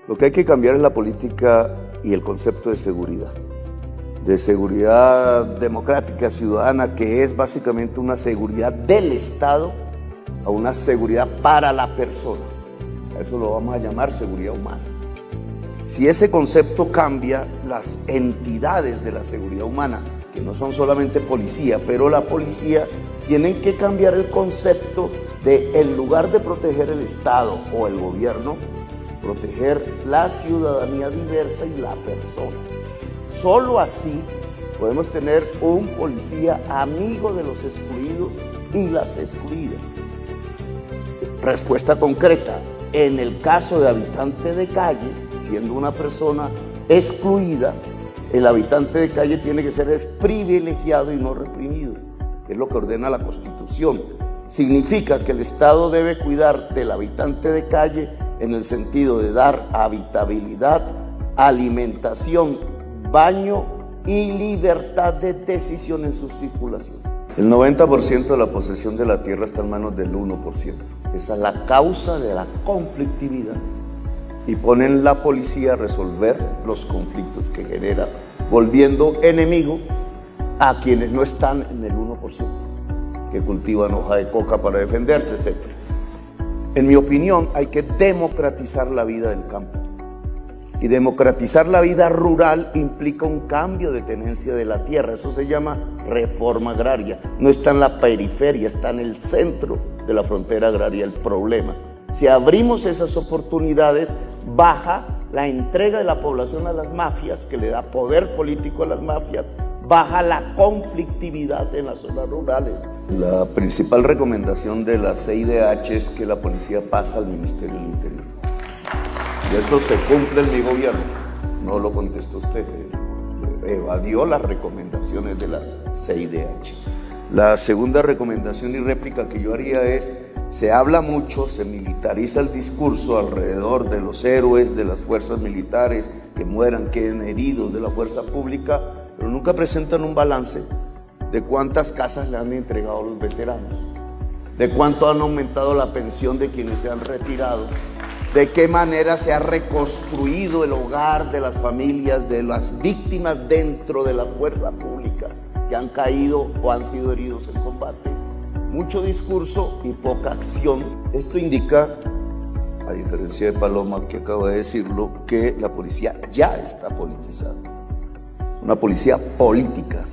Lo que hay que cambiar es la política y el concepto de seguridad democrática ciudadana, que es básicamente una seguridad del Estado a una seguridad para la persona. A eso lo vamos a llamar seguridad humana. Si ese concepto cambia, las entidades de la seguridad humana, que no son solamente policía, pero la policía, tienen que cambiar el concepto de, en lugar de proteger el Estado o el gobierno, proteger la ciudadanía diversa y la persona. Solo así podemos tener un policía amigo de los excluidos y las excluidas. Respuesta concreta: en el caso de habitante de calle, siendo una persona excluida, el habitante de calle tiene que ser privilegiado y no reprimido, que es lo que ordena la Constitución. Significa que el Estado debe cuidar del habitante de calle en el sentido de dar habitabilidad, alimentación, baño y libertad de decisión en su circulación. El 90% de la posesión de la tierra está en manos del 1%. Esa es la causa de la conflictividad. Y ponen la policía a resolver los conflictos que genera, volviendo enemigo a quienes no están en el 1%, que cultivan hoja de coca para defenderse, etc. En mi opinión, hay que democratizar la vida del campo. Y democratizar la vida rural implica un cambio de tenencia de la tierra. Eso se llama reforma agraria. No está en la periferia, está en el centro de la frontera agraria el problema. Si abrimos esas oportunidades, baja la entrega de la población a las mafias, que le da poder político a las mafias, baja la conflictividad en las zonas rurales. La principal recomendación de la CIDH es que la policía pasa al Ministerio del Interior. Y eso se cumple en mi gobierno. No lo contestó usted, evadió las recomendaciones de la CIDH. La segunda recomendación y réplica que yo haría es: se habla mucho, se militariza el discurso alrededor de los héroes de las fuerzas militares, que mueran, queden heridos, de la fuerza pública, pero nunca presentan un balance de cuántas casas le han entregado a los veteranos, de cuánto han aumentado la pensión de quienes se han retirado, de qué manera se ha reconstruido el hogar de las familias de las víctimas dentro de la fuerza pública que han caído o han sido heridos en combate. Mucho discurso y poca acción. Esto indica, a diferencia de Paloma, que acaba de decirlo, que la policía ya está politizada. Es una policía política.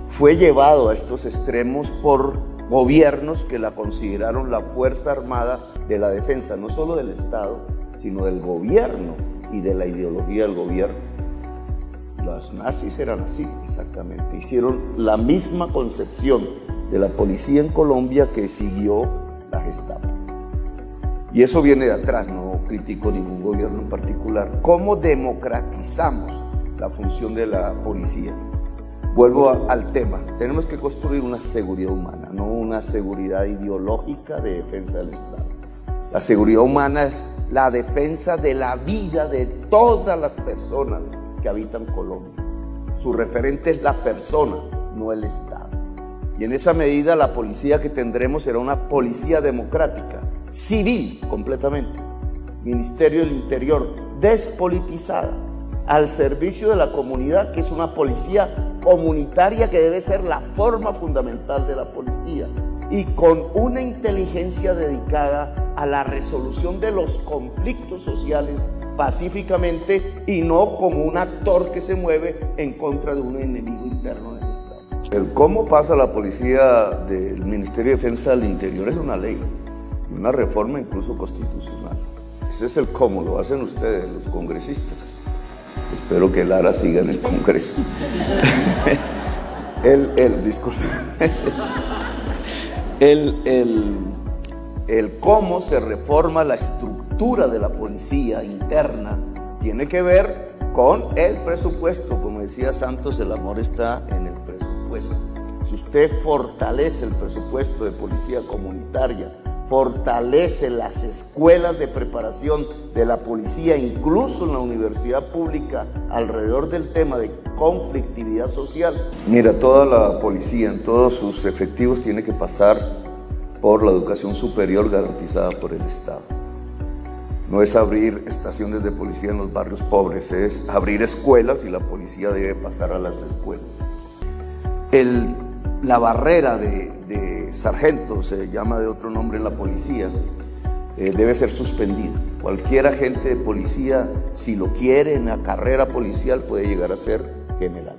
Fue llevado a estos extremos por gobiernos que la consideraron la fuerza armada de la defensa, no solo del Estado, sino del gobierno y de la ideología del gobierno. Los nazis eran así, exactamente. Hicieron la misma concepción de la policía en Colombia que siguió la Gestapo. Y eso viene de atrás, no critico ningún gobierno en particular. ¿Cómo democratizamos la función de la policía? Vuelvo al tema. Tenemos que construir una seguridad humana, no una seguridad ideológica de defensa del Estado. La seguridad humana es la defensa de la vida de todas las personas que habitan Colombia. Su referente es la persona, no el Estado. Y en esa medida la policía que tendremos será una policía democrática, civil completamente. Ministerio del Interior, despolitizada, al servicio de la comunidad, que es una policía comunitaria que debe ser la forma fundamental de la policía, y con una inteligencia dedicada a la resolución de los conflictos sociales pacíficamente y no como un actor que se mueve en contra de un enemigo interno del Estado. El cómo pasa la policía del Ministerio de Defensa del Interior es una ley, una reforma incluso constitucional. Ese es el cómo, lo hacen ustedes, los congresistas. Espero que Lara siga en el Congreso. Disculpe. El cómo se reforma la estructura de la policía interna tiene que ver con el presupuesto. Como decía Santos, el amor está en el presupuesto. Si usted fortalece el presupuesto de policía comunitaria, fortalece las escuelas de preparación de la policía, incluso en la universidad pública, alrededor del tema de conflictividad social. Mira, toda la policía en todos sus efectivos tiene que pasar por la educación superior garantizada por el Estado. No es abrir estaciones de policía en los barrios pobres, es abrir escuelas y la policía debe pasar a las escuelas. La barrera de sargento, se llama de otro nombre en la policía, debe ser suspendida. Cualquier agente de policía, si lo quiere en la carrera policial, puede llegar a ser general,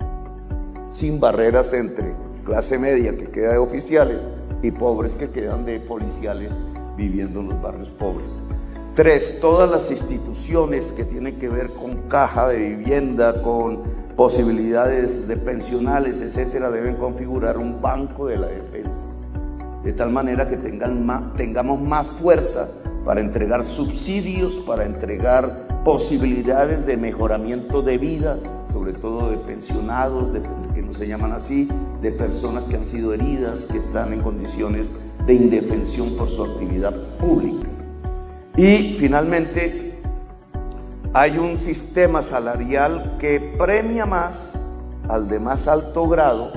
sin barreras entre clase media que queda de oficiales y pobres que quedan de policiales viviendo en los barrios pobres. 3, todas las instituciones que tienen que ver con caja de vivienda, con posibilidades de pensionales, etcétera, deben configurar un banco de la defensa, de tal manera que tengamos más fuerza para entregar subsidios, para entregar posibilidades de mejoramiento de vida, sobre todo de pensionados, que no se llaman así, de personas que han sido heridas, que están en condiciones de indefensión por su actividad pública. Y finalmente, hay un sistema salarial que premia más al de más alto grado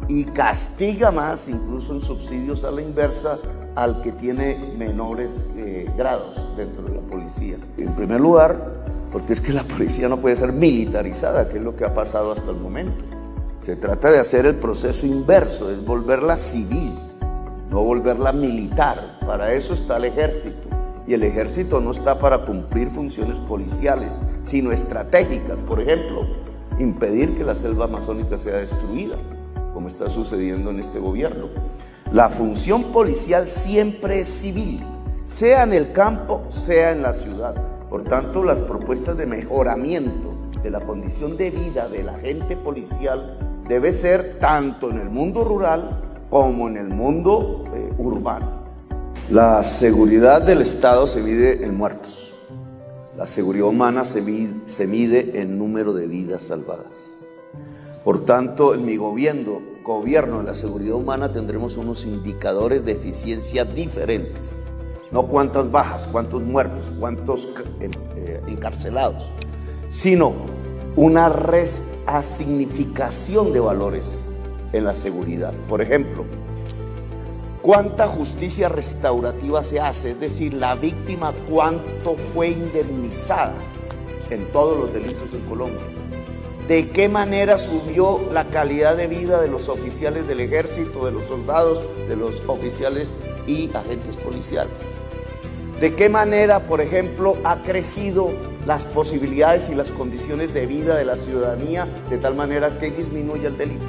y castiga más, incluso en subsidios a la inversa, al que tiene menores grados dentro de la policía. En primer lugar, porque es que la policía no puede ser militarizada, que es lo que ha pasado hasta el momento. Se trata de hacer el proceso inverso, es volverla civil, no volverla militar. Para eso está el ejército. Y el ejército no está para cumplir funciones policiales, sino estratégicas. Por ejemplo, impedir que la selva amazónica sea destruida, como está sucediendo en este gobierno. La función policial siempre es civil, sea en el campo, sea en la ciudad. Por tanto, las propuestas de mejoramiento de la condición de vida del agente policial debe ser tanto en el mundo rural como en el mundo urbano. La seguridad del Estado se mide en muertos. La seguridad humana se mide en número de vidas salvadas. Por tanto, en mi gobierno de la seguridad humana tendremos unos indicadores de eficiencia diferentes. No cuántas bajas, cuántos muertos, cuántos encarcelados, sino una reasignificación de valores en la seguridad. Por ejemplo, ¿cuánta justicia restaurativa se hace? Es decir, la víctima, ¿cuánto fue indemnizada en todos los delitos en Colombia? ¿De qué manera subió la calidad de vida de los oficiales del ejército, de los soldados, de los oficiales y agentes policiales? ¿De qué manera, por ejemplo, ha crecido las posibilidades y las condiciones de vida de la ciudadanía de tal manera que disminuya el delito?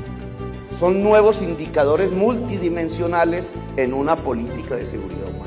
Son nuevos indicadores multidimensionales en una política de seguridad humana.